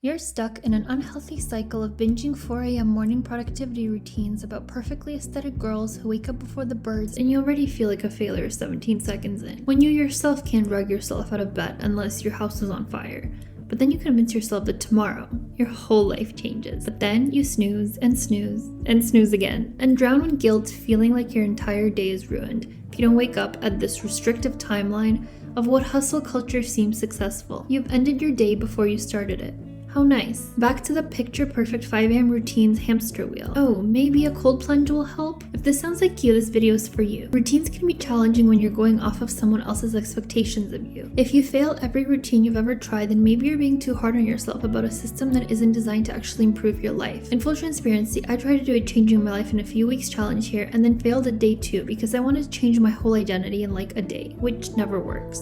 You're stuck in an unhealthy cycle of binging 4 a.m. morning productivity routines about perfectly aesthetic girls who wake up before the birds, and you already feel like a failure 17 seconds in, when you yourself can't drag yourself out of bed unless your house is on fire. But then you convince yourself that tomorrow, your whole life changes. But then you snooze and snooze and snooze again, and drown in guilt, feeling like your entire day is ruined if you don't wake up at this restrictive timeline of what hustle culture seems successful. You've ended your day before you started it. How nice. Back to the picture-perfect 5 a.m. routines hamster wheel. Oh, maybe a cold plunge will help? If this sounds like you, this video is for you. Routines can be challenging when you're going off of someone else's expectations of you. If you fail every routine you've ever tried, then maybe you're being too hard on yourself about a system that isn't designed to actually improve your life. In full transparency, I tried to do a changing my life in a few weeks challenge here and then failed at day 2 because I wanted to change my whole identity in like a day, which never works.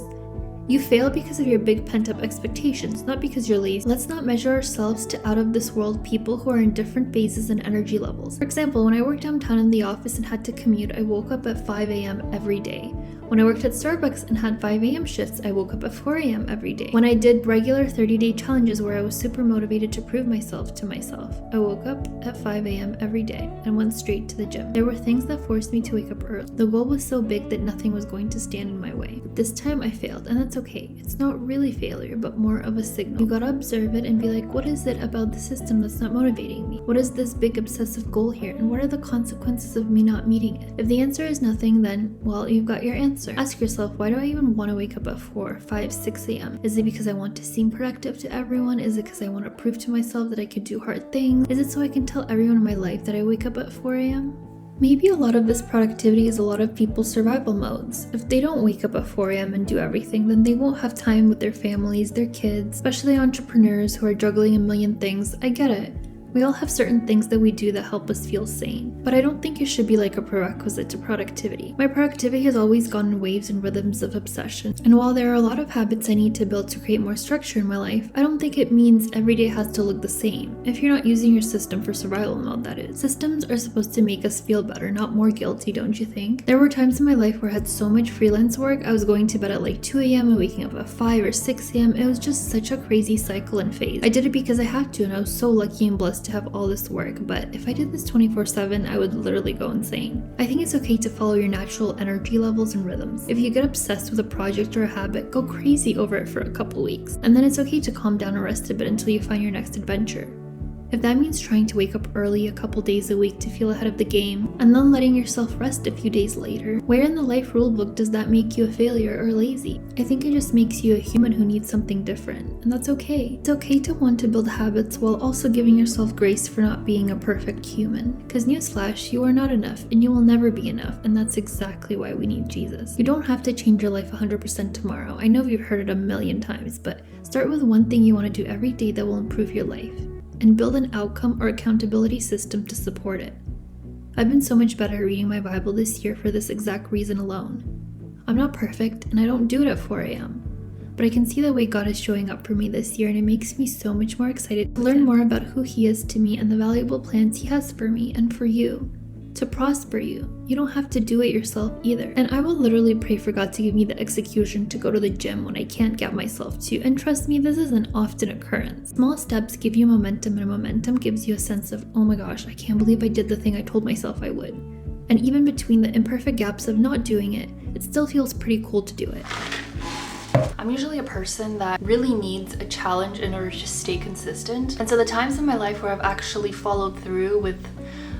You fail because of your big pent-up expectations, not because you're lazy. Let's not measure ourselves to out-of-this-world people who are in different phases and energy levels. For example, when I worked downtown in the office and had to commute, I woke up at 5 a.m. every day. When I worked at Starbucks and had 5 a.m. shifts, I woke up at 4 a.m. every day. When I did regular 30-day challenges where I was super motivated to prove myself to myself, I woke up at 5 a.m. every day and went straight to the gym. There were things that forced me to wake up early. The goal was so big that nothing was going to stand in my way. But this time I failed, and that's okay. It's not really failure, but more of a signal. You gotta observe it and be like, what is it about the system that's not motivating me? What is this big obsessive goal here, and what are the consequences of me not meeting it? If the answer is nothing, then, well, you've got your answer. Ask yourself, why do I even want to wake up at 4, 5, 6 a.m.? Is it because I want to seem productive to everyone? Is it because I want to prove to myself that I can do hard things? Is it so I can tell everyone in my life that I wake up at 4 a.m.? Maybe a lot of this productivity is a lot of people's survival modes. If they don't wake up at 4 a.m. and do everything, then they won't have time with their families, their kids, especially entrepreneurs who are juggling a million things. I get it. We all have certain things that we do that help us feel sane, but I don't think it should be like a prerequisite to productivity. My productivity has always gone in waves and rhythms of obsession, and while there are a lot of habits I need to build to create more structure in my life, I don't think it means every day has to look the same. If you're not using your system for survival mode, that is. Systems are supposed to make us feel better, not more guilty, don't you think? There were times in my life where I had so much freelance work, I was going to bed at like 2 a.m. and waking up at 5 or 6 a.m. It was just such a crazy cycle and phase. I did it because I had to, and I was so lucky and blessed to have all this work, but if I did this 24/7, I would literally go insane. I think it's okay to follow your natural energy levels and rhythms. If you get obsessed with a project or a habit, go crazy over it for a couple weeks, and then it's okay to calm down and rest a bit until you find your next adventure. If that means trying to wake up early a couple days a week to feel ahead of the game, and then letting yourself rest a few days later, where in the life rulebook does that make you a failure or lazy? I think it just makes you a human who needs something different, and that's okay. It's okay to want to build habits while also giving yourself grace for not being a perfect human. Because newsflash, you are not enough, and you will never be enough, and that's exactly why we need Jesus. You don't have to change your life 100% tomorrow. I know you've heard it a million times, but start with one thing you want to do every day that will improve your life, and build an outcome or accountability system to support it. I've been so much better at reading my Bible this year for this exact reason alone. I'm not perfect, and I don't do it at 4 a.m., but I can see the way God is showing up for me this year, and it makes me so much more excited to learn more about who He is to me and the valuable plans He has for me and for you, to prosper you. You don't have to do it yourself either. And I will literally pray for God to give me the execution to go to the gym when I can't get myself to. And trust me, this is an often occurrence. Small steps give you momentum, and momentum gives you a sense of, oh my gosh, I can't believe I did the thing I told myself I would. And even between the imperfect gaps of not doing it, it still feels pretty cool to do it. I'm usually a person that really needs a challenge in order to stay consistent. And so the times in my life where I've actually followed through with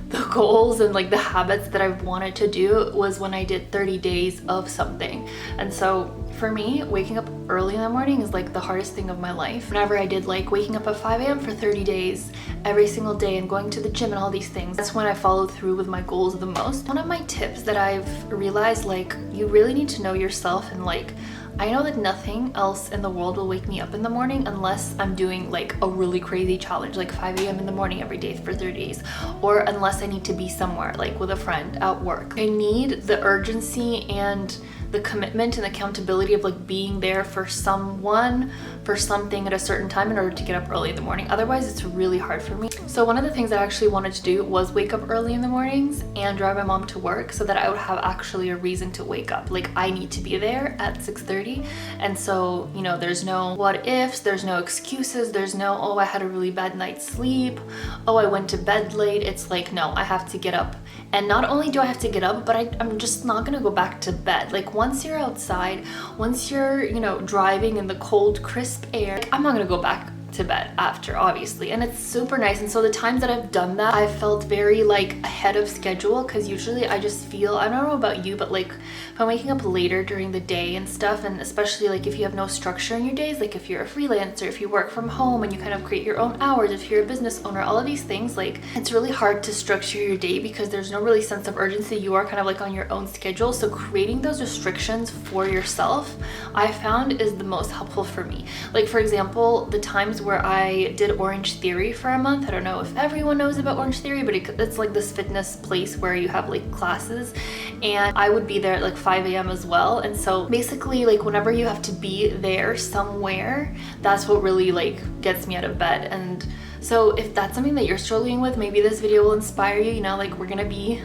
the goals and like the habits that I've wanted to do was when I did 30 days of something. And so for me, waking up early in the morning is like the hardest thing of my life. Whenever I did like waking up at 5 a.m. for 30 days every single day and going to the gym and all these things, that's when I followed through with my goals the most. One of my tips that I've realized, like, you really need to know yourself, and like, I know that nothing else in the world will wake me up in the morning unless I'm doing like a really crazy challenge, like 5 a.m. in the morning every day for 30 days, or unless I need to be somewhere like with a friend at work. I need the urgency and the commitment and accountability of like being there for someone, for something at a certain time in order to get up early in the morning. Otherwise, it's really hard for me. So one of the things I actually wanted to do was wake up early in the mornings and drive my mom to work so that I would have actually a reason to wake up. Like I need to be there at 6:30. And so, you know, there's no what ifs, there's no excuses, there's no, oh, I had a really bad night's sleep, oh, I went to bed late. It's like, no, I have to get up. And not only do I have to get up, but I'm just not gonna go back to bed. Like once you're outside, once you're, you know, driving in the cold, crisp air, like, I'm not gonna go back to bed after, obviously. And it's super nice. And so the times that I've done that, I've felt very like ahead of schedule, because usually I just feel, I don't know about you, but like if I'm waking up later during the day and stuff, and especially like if you have no structure in your days, like if you're a freelancer, if you work from home and you kind of create your own hours, if you're a business owner, all of these things, like it's really hard to structure your day because there's no really sense of urgency. You are kind of like on your own schedule. So creating those restrictions for yourself, I found is the most helpful for me. Like for example, the times where I did Orange Theory for a month. I don't know if everyone knows about Orange Theory, but it's like this fitness place where you have like classes, and I would be there at like 5 a.m. as well. And so basically like whenever you have to be there somewhere, that's what really like gets me out of bed. And so if that's something that you're struggling with, maybe this video will inspire you. You know, like we're gonna be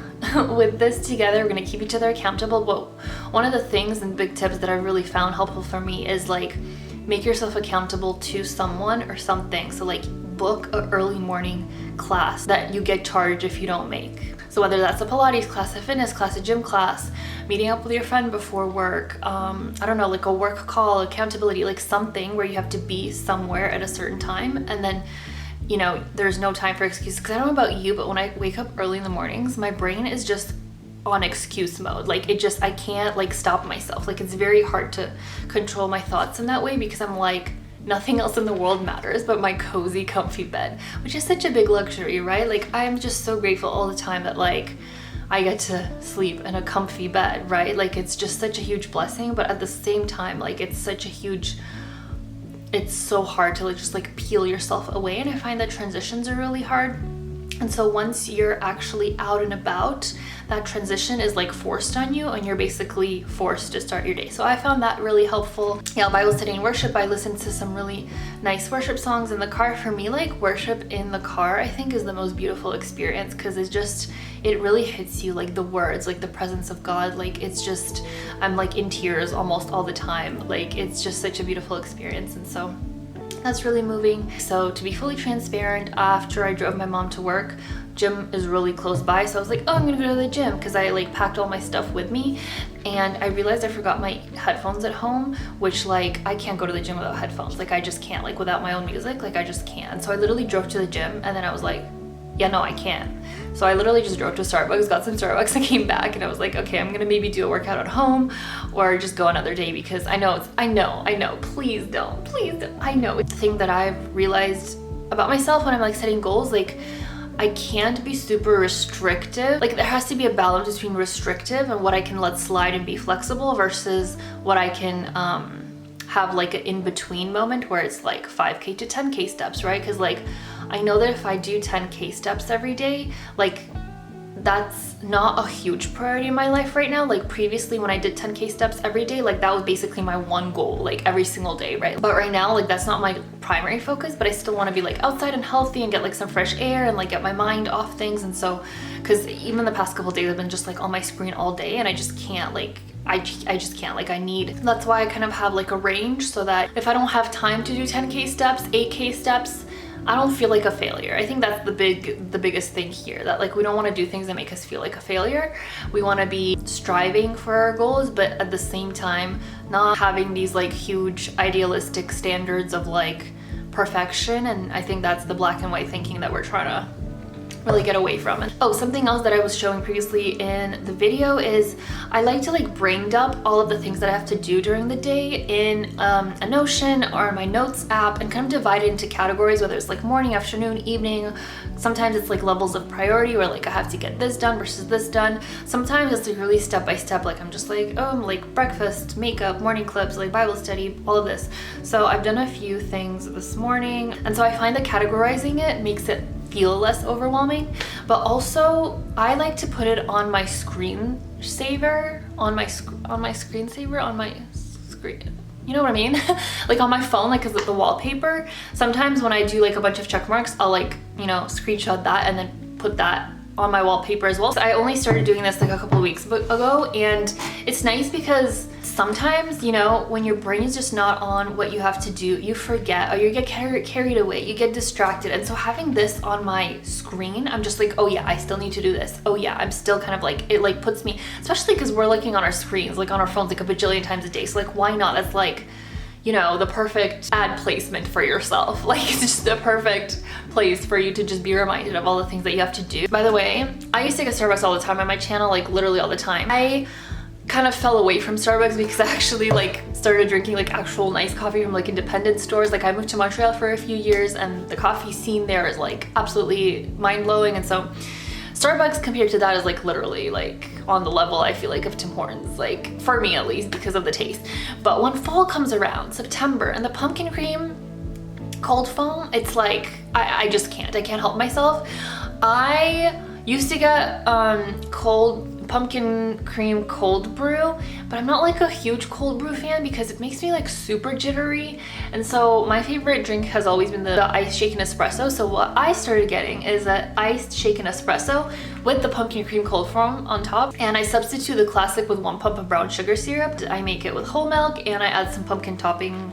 with this together, we're gonna keep each other accountable. But one of the things and big tips that I've really found helpful for me is like make yourself accountable to someone or something. So like book an early morning class that you get charged if you don't make. So whether that's a Pilates class, a fitness class, a gym class, meeting up with your friend before work, I don't know, like a work call, accountability, like something where you have to be somewhere at a certain time. And then, you know, there's no time for excuses. Because I don't know about you, but when I wake up early in the mornings, my brain is just on excuse mode. Like it just, I can't like stop myself. Like it's very hard to control my thoughts in that way, because I'm like, nothing else in the world matters but my cozy, comfy bed, which is such a big luxury, right? Like I'm just so grateful all the time that like I get to sleep in a comfy bed, right? Like it's just such a huge blessing, but at the same time, like it's such a huge, it's so hard to like just like peel yourself away. And I find that transitions are really hard. And so once you're actually out and about, that transition is like forced on you and you're basically forced to start your day. So I found that really helpful. Yeah, Bible study and worship, I listened to some really nice worship songs in the car. For me, like worship in the car, I think is the most beautiful experience, because it's just, it really hits you, like the words, like the presence of God. Like it's just, I'm like in tears almost all the time. Like it's just such a beautiful experience. And so that's really moving. So to be fully transparent, after I drove my mom to work, gym is really close by, so I was like, oh, I'm gonna go to the gym, because I like packed all my stuff with me, and I realized I forgot my headphones at home, which like I can't go to the gym without headphones. Like I just can't, like without my own music, like I just can't. So I literally drove to the gym, and then I was like, yeah, no, I can't. So I literally just drove to Starbucks, got some Starbucks, and came back, and I was like, okay, I'm gonna maybe do a workout at home or just go another day, because I know, please don't, I know. It's the thing that I've realized about myself when I'm like setting goals, like I can't be super restrictive. Like there has to be a balance between restrictive and what I can let slide and be flexible versus what I can have like an in-between moment where it's like 5K to 10K steps, right? Because like I know that if I do 10K steps every day, like that's not a huge priority in my life right now. Like previously when I did 10K steps every day, like that was basically my one goal, like every single day, right? But right now, like that's not my primary focus, but I still want to be like outside and healthy and get like some fresh air and like get my mind off things. And so, because even the past couple of days I've been just like on my screen all day, and I just can't, like I just can't, like I need, that's why I kind of have like a range, so that if I don't have time to do 10K steps, 8K steps, I don't feel like a failure. I think that's the biggest thing here, that like we don't want to do things that make us feel like a failure. We want to be striving for our goals, but at the same time not having these like huge idealistic standards of like perfection. And I think that's the black and white thinking that we're trying to really get away from. Oh, something else that I was showing previously in the video is I like to like brain dump all of the things that I have to do during the day in a Notion or my notes app, and kind of divide it into categories, whether it's like morning, afternoon, evening. Sometimes it's like levels of priority, where like I have to get this done versus this done. Sometimes it's like really step by step, like I'm just like, oh, I'm like breakfast, makeup, morning clips, like Bible study, all of this. So I've done a few things this morning, and so I find that categorizing it makes it feel less overwhelming. But also I like to put it on my screen screensaver on my screensaver on my screen. You know what I mean? Like on my phone, like because of the wallpaper. Sometimes when I do like a bunch of check marks, I'll like, you know, screenshot that and then put that on my wallpaper as well. So I only started doing this like a couple of weeks ago, and it's nice because sometimes, you know, when your brain is just not on what you have to do, you forget, or you get carried away, you get distracted. And so having this on my screen, I'm just like, oh yeah, I still need to do this. Oh yeah, I'm still kind of like, it like puts me, especially because we're looking on our screens, like on our phones like a bajillion times a day. So like, why not? That's like, you know, the perfect ad placement for yourself. Like it's just the perfect place for you to just be reminded of all the things that you have to do. By the way, I used to get Starbucks all the time on my channel, like literally all the time. I kind of fell away from Starbucks because I actually like started drinking like actual nice coffee from like independent stores. Like I moved to Montreal for a few years and the coffee scene there is like absolutely mind-blowing. And so Starbucks compared to that is like literally like on the level, I feel like, of Tim Hortons, like for me at least, because of the taste. But when fall comes around, September, and the pumpkin cream cold foam, it's like I just can't. I can't help myself. I used to get pumpkin cream cold brew, but I'm not like a huge cold brew fan because it makes me like super jittery. And so my favorite drink has always been the iced shaken espresso. So what I started getting is an iced shaken espresso with the pumpkin cream cold foam on top, and I substitute the classic with 1 pump of brown sugar syrup. I make it with whole milk and I add some pumpkin topping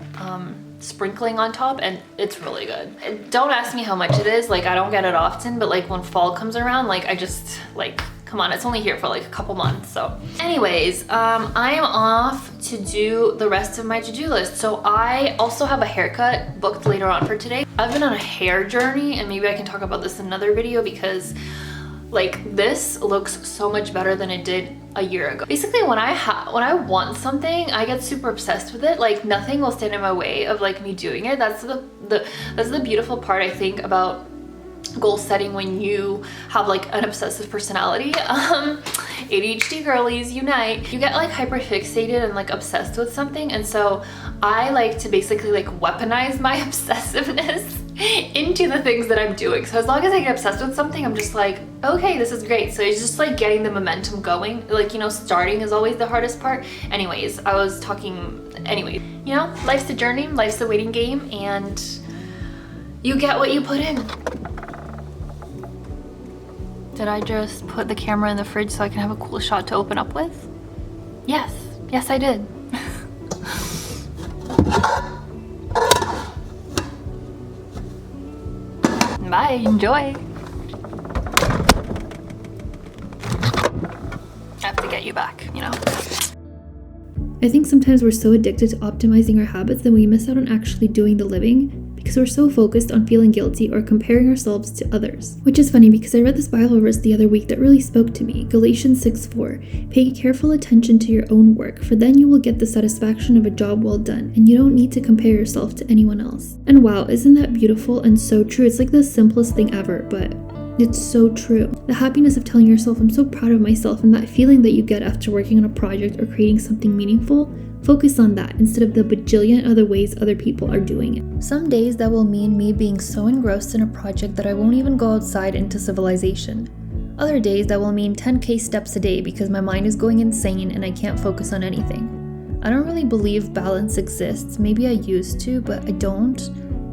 sprinkling on top, and it's really good. And don't ask me how much it is, like I don't get it often, but like when fall comes around, like I just like, come on, it's only here for like a couple months. So anyways, I am off to do the rest of my to-do list. So I also have a haircut booked later on for today. I've been on a hair journey, and maybe I can talk about this in another video because like this looks so much better than it did a year ago. Basically, when I want something, I get super obsessed with it. Like nothing will stand in my way of like me doing it. That's the beautiful part, I think, about goal setting when you have like an obsessive personality. ADHD girlies unite. You get like hyper fixated and like obsessed with something, and so I like to basically like weaponize my obsessiveness into the things that I'm doing. So as long as I get obsessed with something, I'm just like, okay, this is great. So it's just like getting the momentum going. Like, you know, starting is always the hardest part. Anyways, you know, life's a journey, life's a waiting game, and you get what you put in. Did I just put the camera in the fridge so I can have a cool shot to open up with? Yes, I did. Bye, enjoy. I have to get you back, you know? I think sometimes we're so addicted to optimizing our habits that we miss out on actually doing the living because we're so focused on feeling guilty or comparing ourselves to others. Which is funny because I read this Bible verse the other week that really spoke to me, Galatians 6:4. Pay careful attention to your own work, for then you will get the satisfaction of a job well done, and you don't need to compare yourself to anyone else. And wow, isn't that beautiful and so true? It's like the simplest thing ever, but it's so true. The happiness of telling yourself, I'm so proud of myself, and that feeling that you get after working on a project or creating something meaningful, focus on that instead of the bajillion other ways other people are doing it. Some days that will mean me being so engrossed in a project that I won't even go outside into civilization. Other days that will mean 10k steps a day because my mind is going insane and I can't focus on anything. I don't really believe balance exists. Maybe I used to, but I don't.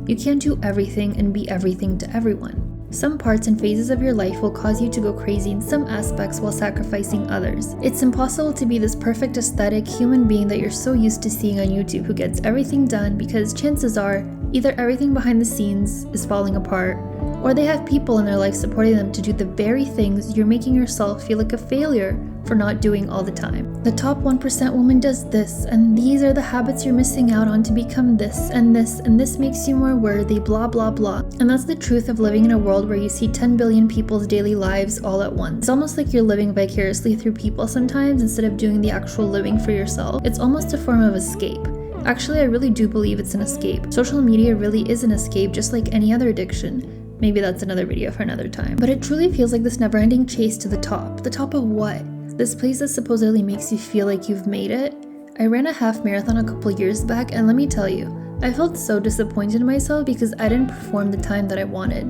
You can't do everything and be everything to everyone. Some parts and phases of your life will cause you to go crazy in some aspects while sacrificing others. It's impossible to be this perfect aesthetic human being that you're so used to seeing on YouTube who gets everything done, because chances are either everything behind the scenes is falling apart, or they have people in their life supporting them to do the very things you're making yourself feel like a failure for not doing all the time. The top 1% woman does this, and these are the habits you're missing out on to become this, and this makes you more worthy, blah blah blah. And that's the truth of living in a world where you see 10 billion people's daily lives all at once. It's almost like you're living vicariously through people sometimes instead of doing the actual living for yourself. It's almost a form of escape. Actually, I really do believe it's an escape. Social media really is an escape, just like any other addiction. Maybe that's another video for another time. But it truly feels like this never-ending chase to the top. The top of what? This place that supposedly makes you feel like you've made it? I ran a half marathon a couple years back, and let me tell you, I felt so disappointed in myself because I didn't perform the time that I wanted.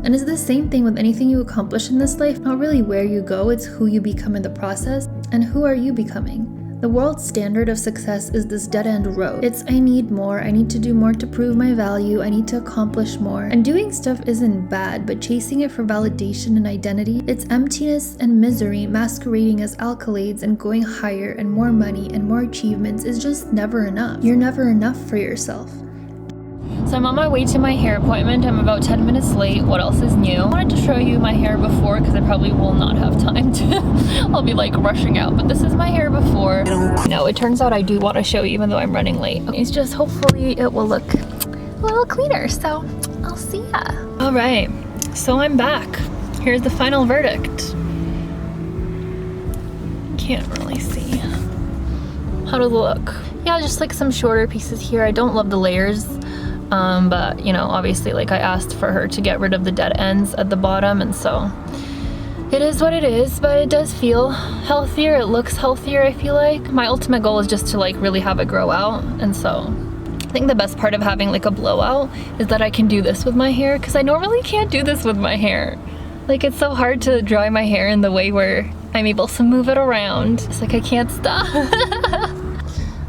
And it's the same thing with anything you accomplish in this life, not really where you go, it's who you become in the process. And who are you becoming? The world's standard of success is this dead-end road. It's I need more, I need to do more to prove my value, I need to accomplish more. And doing stuff isn't bad, but chasing it for validation and identity, it's emptiness and misery masquerading as accolades, and going higher and more money and more achievements is just never enough. You're never enough for yourself. So I'm on my way to my hair appointment. I'm about 10 minutes late. What else is new? I wanted to show you my hair before because I probably will not have time to. I'll be like rushing out, but this is my hair before. No, it turns out I do want to show you even though I'm running late. It's just hopefully it will look a little cleaner. So I'll see ya. All right, so I'm back. Here's the final verdict. Can't really see. How does it look? Yeah, just like some shorter pieces here. I don't love the layers. But you know, obviously like I asked for her to get rid of the dead ends at the bottom, and so it is what it is, but it does feel healthier. It looks healthier, I feel like. My ultimate goal is just to like really have it grow out, and so I think the best part of having like a blowout is that I can do this with my hair, because I normally can't do this with my hair. Like it's so hard to dry my hair in the way where I'm able to move it around. It's like I can't stop.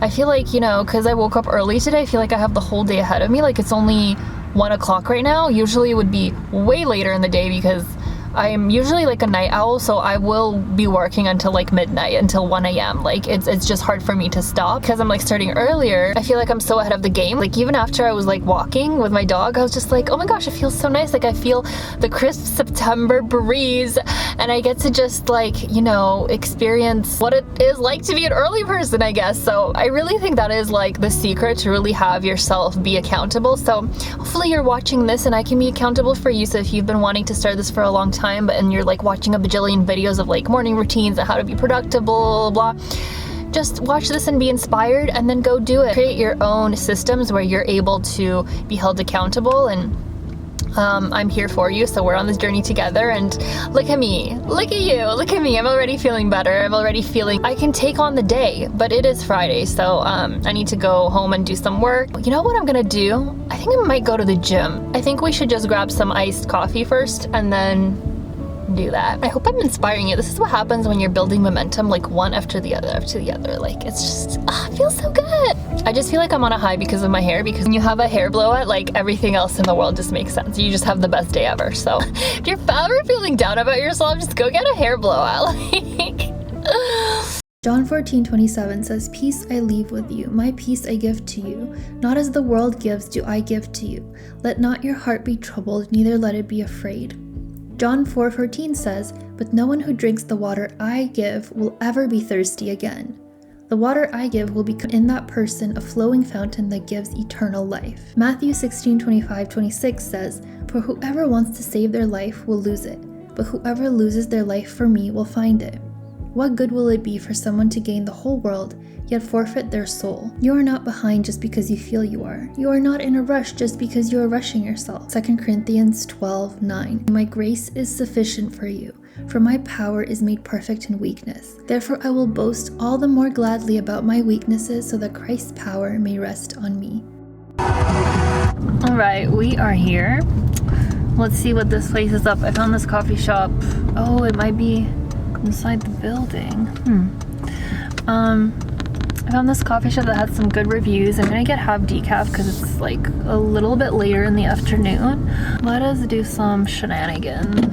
I feel like, you know, because I woke up early today, I feel like I have the whole day ahead of me. Like it's only 1 o'clock right now. Usually it would be way later in the day because I'm usually like a night owl, so I will be working until like midnight, until 1 a.m. Like it's just hard for me to stop because I'm like starting earlier. I feel like I'm so ahead of the game. Like even after I was like walking with my dog, I was just like, oh my gosh, it feels so nice. Like I feel the crisp September breeze, and I get to just like, you know, experience what it is like to be an early person, I guess. So I really think that is like the secret to really have yourself be accountable. So hopefully you're watching this and I can be accountable for you. So if you've been wanting to start this for a long time, and you're like watching a bajillion videos of like morning routines and how to be productive, blah, blah, blah, just watch this and be inspired and then go do it. Create your own systems where you're able to be held accountable, and I'm here for you. So we're on this journey together, and look at me, look at you, look at me. I'm already feeling better. I'm already feeling I can take on the day, but it is Friday, so I need to go home and do some work. You know what I'm gonna do? I think I might go to the gym. I think we should just grab some iced coffee first and then do that. I hope I'm inspiring you. This is what happens when you're building momentum, like one after the other after the other. Like it's just, it feels so good. I just feel like I'm on a high because of my hair, because when you have a hair blowout, like everything else in the world just makes sense. You just have the best day ever. So if you're ever feeling down about yourself, just go get a hair blowout. John 14:27 says, "Peace I leave with you, my peace I give to you. Not as the world gives do I give to you. Let not your heart be troubled, neither let it be afraid." John 4:14 says, "But no one who drinks the water I give will ever be thirsty again. The water I give will become in that person a flowing fountain that gives eternal life." Matthew 16:25-26 says, "For whoever wants to save their life will lose it, but whoever loses their life for me will find it. What good will it be for someone to gain the whole world, yet forfeit their soul?" You are not behind just because you feel you are. You are not in a rush just because you are rushing yourself. 2 Corinthians 12:9. "My grace is sufficient for you, for my power is made perfect in weakness. Therefore I will boast all the more gladly about my weaknesses, so that Christ's power may rest on me." All right, we are here. Let's see what this place is up. I found this coffee shop. Oh, it might be inside the building. I found this coffee shop that had some good reviews. I'm gonna get half decaf because it's like a little bit later in the afternoon. Let us do some shenanigan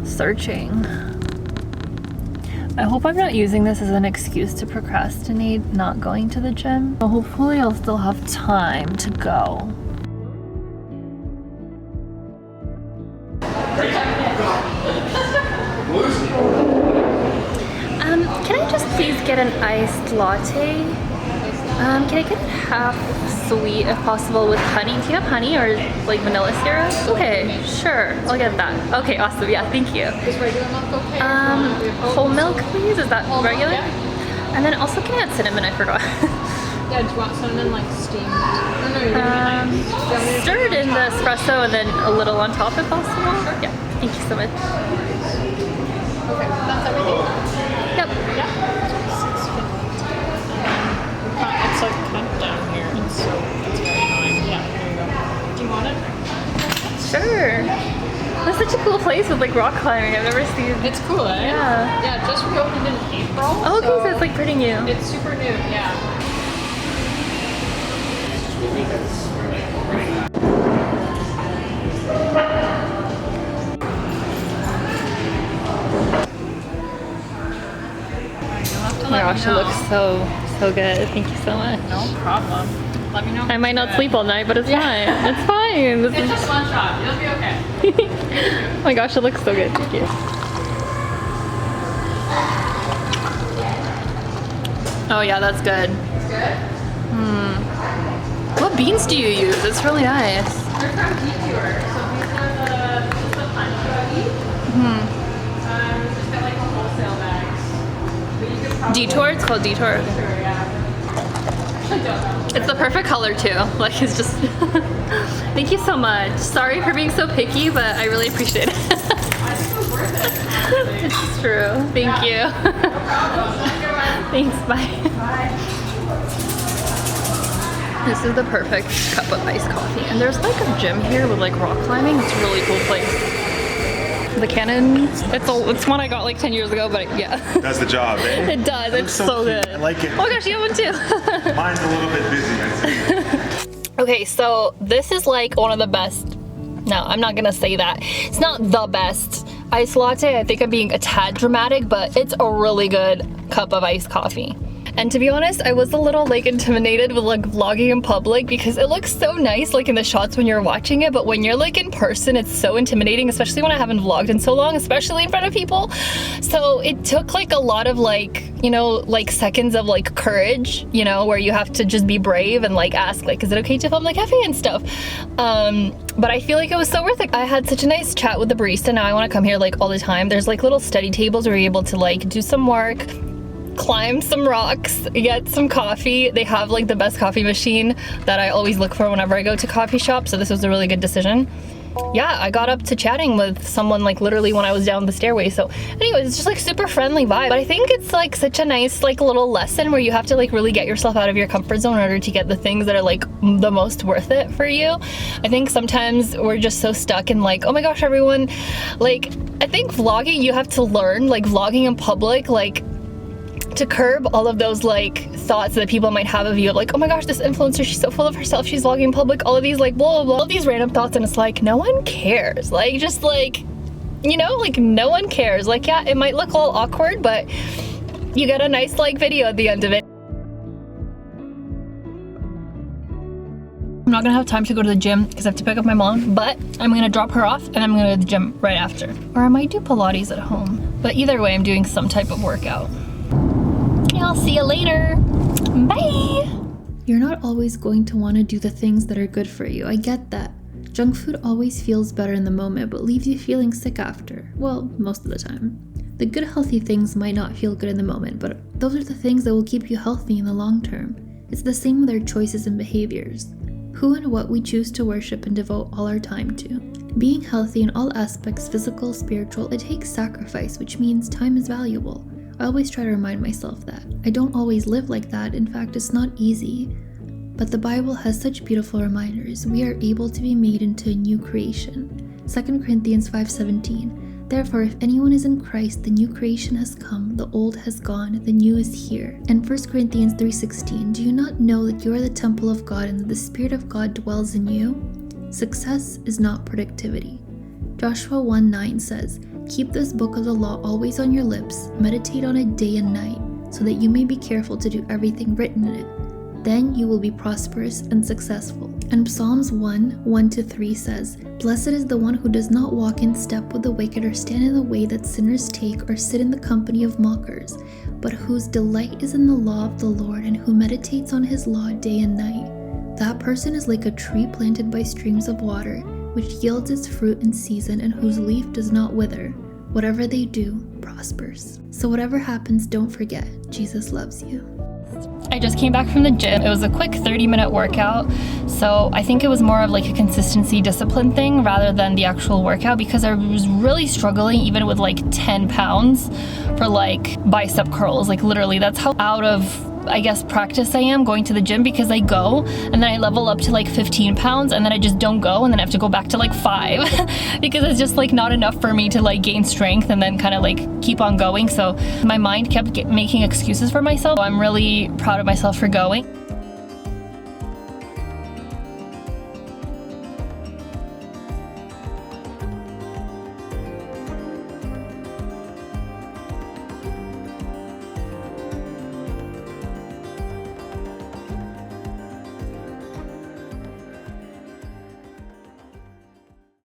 searching. I hope I'm not using this as an excuse to procrastinate not going to the gym. But hopefully I'll still have time to go. Can I just please get an iced latte? Can I get it half sweet if possible with honey? Do you have honey or like vanilla syrup? Okay, sure, I'll get that. Okay, awesome, yeah, thank you. Is regular milk okay? Whole milk please, is that regular? Yeah. And then also can I add cinnamon? I forgot. Yeah, do you want cinnamon like steamed? Or no, you're doing Stirred in the espresso and then a little on top if possible. Sure. Yeah, thank you so much. Okay, that's everything? Yep. Yeah. It's like kind of down here, and so it's very annoying. Yeah, here you go. Do you want it? Sure. That's such a cool place with like rock climbing. I've never seen. It's cool, eh? Yeah. Yeah, it just reopened in April. Oh, okay, so it's like pretty new. It's super new, yeah. Oh my gosh, it looks so good. Thank you so much. No problem. Let me know. I might not sleep all night, but it's fine. It's fine. This It's is... just one shot. You'll be okay. Oh my gosh, it looks so good. Thank you. Oh yeah, that's good. It's good? What beans do you use? It's really nice. They're from Detour. So these are the punch buggy. Just got like a wholesale bags. But you could probably Detour? It's called Detour. Detour, yeah. Actually don't know. It's the perfect color too. Like it's just... Thank you so much. Sorry for being so picky, but I really appreciate it. I think it was worth it. honestly. It's true. Thank you. No problem. Have a good one. Thanks, bye. Bye. This is the perfect cup of iced coffee. And there's like a gym here with like rock climbing. It's a really cool place. The Canon, it's one I got like 10 years ago, but yeah. Does the job, eh? It does, It it's looks so cute. good. I like it. Oh my gosh, you have one too. Mine's a little bit busy, I see. Okay, so this is like one of the best. No, I'm not gonna say that. It's not the best iced latte. I think I'm being a tad dramatic, but it's a really good cup of iced coffee. And to be honest, I was a little like intimidated with like vlogging in public because it looks so nice like in the shots when you're watching it, but when you're like in person, it's so intimidating, especially when I haven't vlogged in so long, especially in front of people. So it took like a lot of like, you know, like seconds of like courage, you know, where you have to just be brave and like ask like, is it okay to film the cafe and stuff? But I feel like it was so worth it. I had such a nice chat with the barista. Now I want to come here like all the time. There's like little study tables where you're able to like do some work, climb some rocks, get some coffee. They have like the best coffee machine that I always look for whenever I go to coffee shops, so this was a really good decision. Yeah, I got up to chatting with someone like literally when I was down the stairway. So anyways, it's just like super friendly vibe. But I think it's like such a nice like little lesson where you have to like really get yourself out of your comfort zone in order to get the things that are like the most worth it for you. I think sometimes we're just so stuck in like, oh my gosh, everyone, like I think vlogging, you have to learn like vlogging in public, like to curb all of those like thoughts that people might have of you of like, oh my gosh, this influencer, she's so full of herself, she's vlogging in public, all of these like blah blah blah, all these random thoughts, and it's like no one cares. Like just like, you know, like no one cares. Like yeah, it might look a little awkward, but you get a nice like video at the end of it. I'm not gonna have time to go to the gym because I have to pick up my mom, but I'm gonna drop her off and I'm gonna go to the gym right after. Or I might do Pilates at home. But either way, I'm doing some type of workout. I'll see you later. Bye. You're not always going to want to do the things that are good for you. I get that. Junk food always feels better in the moment, but leaves you feeling sick after. Well, most of the time. The good healthy things might not feel good in the moment, but those are the things that will keep you healthy in the long term. It's the same with our choices and behaviors. Who and what we choose to worship and devote all our time to. Being healthy in all aspects, physical, spiritual, it takes sacrifice, which means time is valuable. I always try to remind myself that. I don't always live like that, in fact it's not easy. But the Bible has such beautiful reminders. We are able to be made into a new creation. 2 Corinthians 5:17. Therefore, if anyone is in Christ, the new creation has come, the old has gone, the new is here. And 1 Corinthians 3:16. Do you not know that you are the temple of God and that the Spirit of God dwells in you? Success is not productivity. Joshua 1:9 says, keep this book of the law always on your lips, meditate on it day and night, so that you may be careful to do everything written in it. Then you will be prosperous and successful. And Psalms 1:1-3 says, blessed is the one who does not walk in step with the wicked or stand in the way that sinners take or sit in the company of mockers, but whose delight is in the law of the Lord and who meditates on his law day and night. That person is like a tree planted by streams of water, which yields its fruit in season and whose leaf does not wither. Whatever they do prospers. So whatever happens, don't forget, Jesus loves you. I just came back from the gym. It was a quick 30-minute workout, so I think it was more of like a consistency discipline thing rather than the actual workout, because I was really struggling even with like 10 pounds for like bicep curls. Like literally, that's how out of I guess, practice I am going to the gym, because I go and then I level up to like 15 pounds and then I just don't go, and then I have to go back to like 5 because it's just like not enough for me to like gain strength and then kind of like keep on going. So my mind kept making excuses for myself. I'm really proud of myself for going.